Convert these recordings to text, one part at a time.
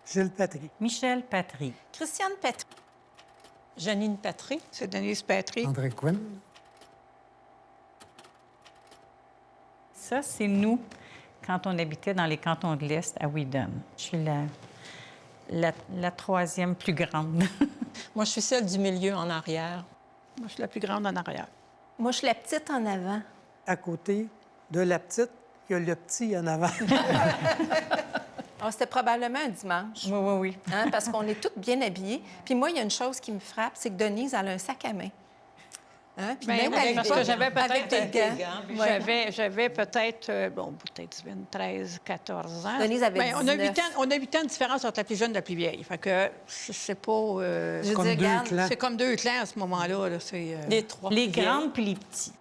Gilles Patry. Michel Patry. Christiane Petri. Janine Patry. C'est Denise Patry. André Quinn. Ça, c'est nous, quand on habitait dans les cantons de l'Est à Whedon. Je suis la troisième plus grande. Moi, je suis celle du milieu en arrière. Moi, je suis la plus grande en arrière. Moi, je suis la petite en avant. À côté de la petite, il y a le petit en avant. Oh, c'était probablement un dimanche, Oui, oui, oui. hein, parce qu'on est toutes bien habillées. Puis moi, il y a une chose qui me frappe, c'est que Denise, elle a un sac à main. Hein? Puis Bien, même à parce que l'époque, j'avais peut-être avec des gants. J'avais peut-être, peut-être 13, 14 ans. Denise avait Bien, on a 19. 8 ans, on a 8 ans de différence entre la plus jeune et la plus vieille. Fait que je sais pas... Je Comme dis, deux regarde, clans. c'est comme deux clans à ce moment-là. Là. C'est, Les trois. Les plus vieilles. grandes puis les petits.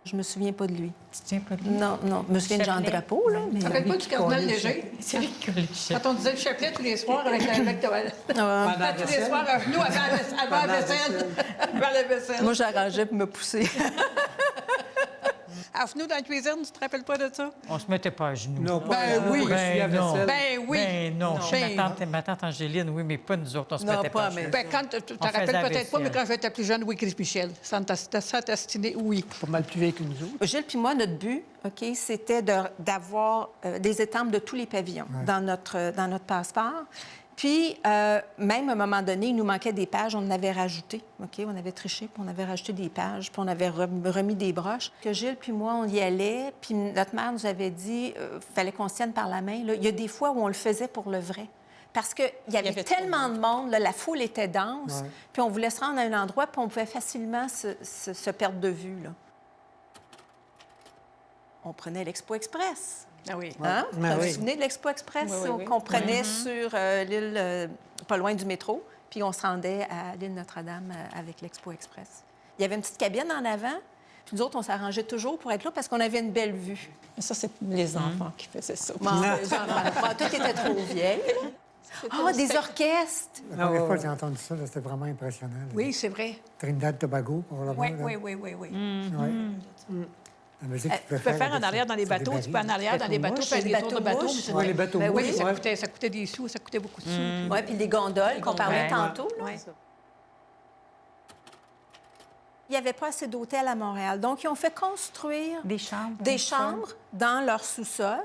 je me souviens pas de lui. Tu te souviens pas de lui? Non, non. Je me souviens de Jean Chapelet. Drapeau, là. Mais... Ça rappelle pas du cardinal Léger? C'est lui qui a le chef. Quand on disait le chapelet tous les soirs avec Ah, tous les soirs, nous, avant la vaisselle. Avant la vaisselle. Moi, j'arrangeais pour me pousser. À nous dans la cuisine, tu te rappelles pas de ça? On se mettait pas à genoux. Non, pas Ben oui. la non. vaisselle. Ben oui. Ben non, chez Ben- ma tante Angéline, oui, mais pas nous autres, on se Non, mettait pas, pas à mais- genoux. Ben, quand tu te On rappelles faisait la peut-être pas, mais vaisselle. quand j'étais plus jeune, oui, Chris Michel. Saint-Astiné, oui. Pas mal plus vieille que nous autres. Gilles puis moi, notre but, OK, c'était d'avoir des étampes de tous les pavillons dans notre passeport. Puis, même à un moment donné, il nous manquait des pages, on en avait rajouté, OK? On avait triché, puis on avait rajouté des pages, puis on avait remis des broches. Que Gilles puis moi, on y allait, puis notre mère nous avait dit fallait qu'on se tienne par la main. Là. Il y a des fois où on le faisait pour le vrai. Parce qu'il y avait avait trop tellement de monde, là, la foule était dense, Ouais. puis on voulait se rendre à un endroit, puis on pouvait facilement se perdre de vue, là. On prenait l'Expo Express. Ah oui. Hein? Ben Vous oui. vous souvenez de l'Expo Express Oui, oui, oui. qu'on prenait sur l'île, pas loin du métro, puis on se rendait à l'île Notre-Dame avec l'Expo Express. Il y avait une petite cabine en avant, puis nous autres, on s'arrangeait toujours pour être là parce qu'on avait une belle vue. Ça, c'est les enfants qui faisaient ça. Bon, tout était trop vieille. Ah, des orchestres! La première fois que j'ai entendu ça, là, c'était vraiment impressionnant. là. Oui, c'est vrai. Trinidad Tobago, probablement. Oui, là. oui, oui, oui, oui. Ouais. La musique Tu peux faire en arrière dans les bateaux, tu peux en arrière dans les bateaux, faire des tours de bateaux. mouches. mais Oui, les bateaux Ben oui, mouches, ouais. ça coûtait des sous, ça coûtait beaucoup de sous. Oui, puis les gondoles qu'on parlait Ouais. tantôt. Là. Ouais. Il n'y avait pas assez d'hôtels à Montréal. Donc, ils ont fait construire Des chambres. des chambres dans leur sous-sol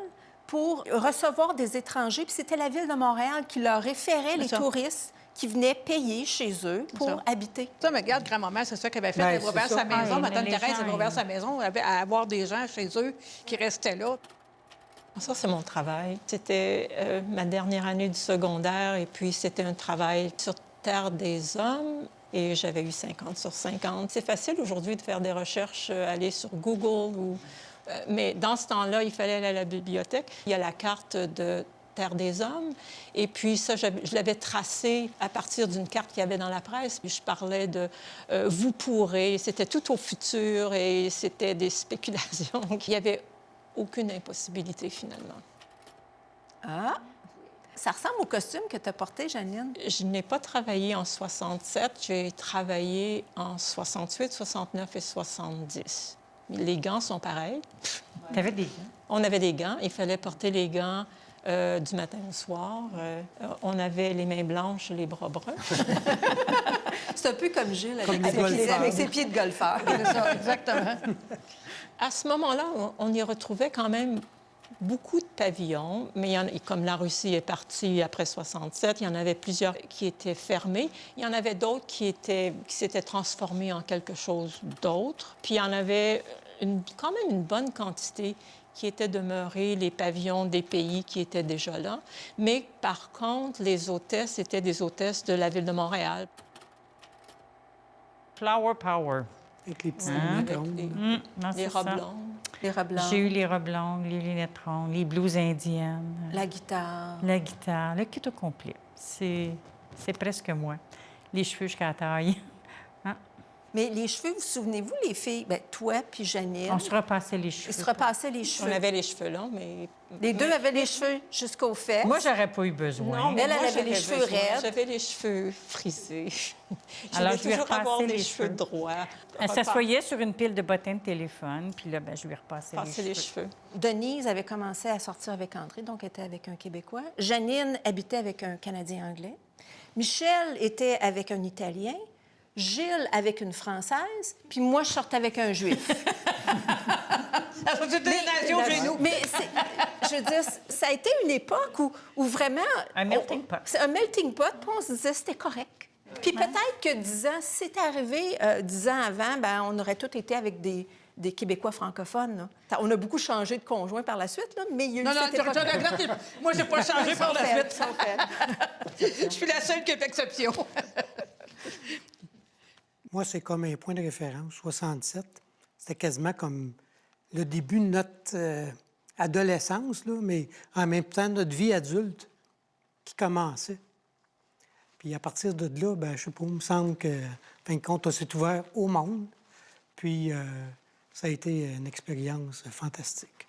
pour recevoir des étrangers. Puis c'était la Ville de Montréal qui leur référait les ça. touristes qui venaient payer chez eux pour ça. habiter. Ça, mais regarde, grand-maman, c'est ça qu'elle avait fait. Ben, Elle avait ouvert c'est ça. sa maison. Ah, Ma mais tante les Thérèse gens, avait ouvert ils- sa maison. Elle avait à avoir des gens chez eux qui restaient là. Ça, c'est mon travail. C'était ma dernière année du secondaire et puis c'était un travail sur Terre des Hommes et j'avais eu 50 sur 50. C'est facile aujourd'hui de faire des recherches, aller sur Google ou... mais dans ce temps-là, il fallait aller à la bibliothèque. Il y a la carte de Terre des Hommes. Et puis ça, je l'avais tracé à partir d'une carte qu'il y avait dans la presse. Puis je parlais de vous pourrez. C'était tout au futur et c'était des spéculations. Il n'y avait aucune impossibilité, finalement. Ah! Ça ressemble au costume que tu as porté, Janine. Je n'ai pas travaillé en 67. J'ai travaillé en 68, 69 et 70. Les gants sont pareils. Tu avais des gants. On avait des gants. Il fallait porter les gants du matin au soir. On avait les mains blanches, les bras bruns. C'est un peu comme Gilles Comme les golfeurs. avec ses pieds de golfeur. C'est ça, exactement. À ce moment-là, on y retrouvait quand même beaucoup de pavillons, mais comme la Russie est partie après 67, il y en avait plusieurs qui étaient fermés. Il y en avait d'autres qui s'étaient transformés en quelque chose d'autre. Puis il y en avait quand même une bonne quantité qui étaient demeurés les pavillons des pays qui étaient déjà là. Mais par contre, les hôtesses étaient des hôtesses de la Ville de Montréal. Flower Power. Avec les petits Avec microns. Non, les c'est robes ça. blondes. Les robes blanches, J'ai eu les robes longues, les lunettes rondes, les blouses indiennes, la guitare. la guitare, le kit au complet. C'est presque moi. Les cheveux jusqu'à la taille. Hein? Mais les cheveux, vous souvenez-vous, les filles, bien, toi puis Janine, On se repassait les cheveux. ils se repassaient les On cheveux. avait les cheveux longs, mais... Les deux avaient les cheveux jusqu'aux fesses. Moi, j'aurais pas eu besoin. Non, mais Elle moi, avait j'avais les cheveux besoin. raides. J'avais les cheveux frisés. Alors, J'aimais je lui toujours avoir repassais des les cheveux cheveux. droits. Elle s'assoyait sur une pile de bottins de téléphone, puis là, ben, je lui repassais Passer les les cheveux. cheveux. Denise avait commencé à sortir avec André, donc était avec un Québécois. Janine habitait avec un Canadien anglais. Michel était avec un Italien. Gilles avec une Française. Puis moi, je sortais avec un Juif. C'était des nations chez nous. Mais je veux dire, ça a été une époque où vraiment... Un melting pot. C'est un melting pot, puis on se disait c'était correct. Puis peut-être que 10 ans, si c'était arrivé 10 ans avant, ben on aurait tous été avec des Québécois francophones. Là. On a beaucoup changé de conjoint par la suite, là, mais il y a eu Non, cette époque-là. moi, j'ai pas changé Ils par sont la faits, suite. ils sont faits. Je suis la seule qui est exception. Moi, c'est comme un point de référence, 67. C'était quasiment comme le début de notre adolescence, là, mais en même temps, notre vie adulte qui commençait. Puis à partir de là, ben, je sais pas, il me semble que, en fin de compte, on s'est ouvert au monde. Puis ça a été une expérience fantastique.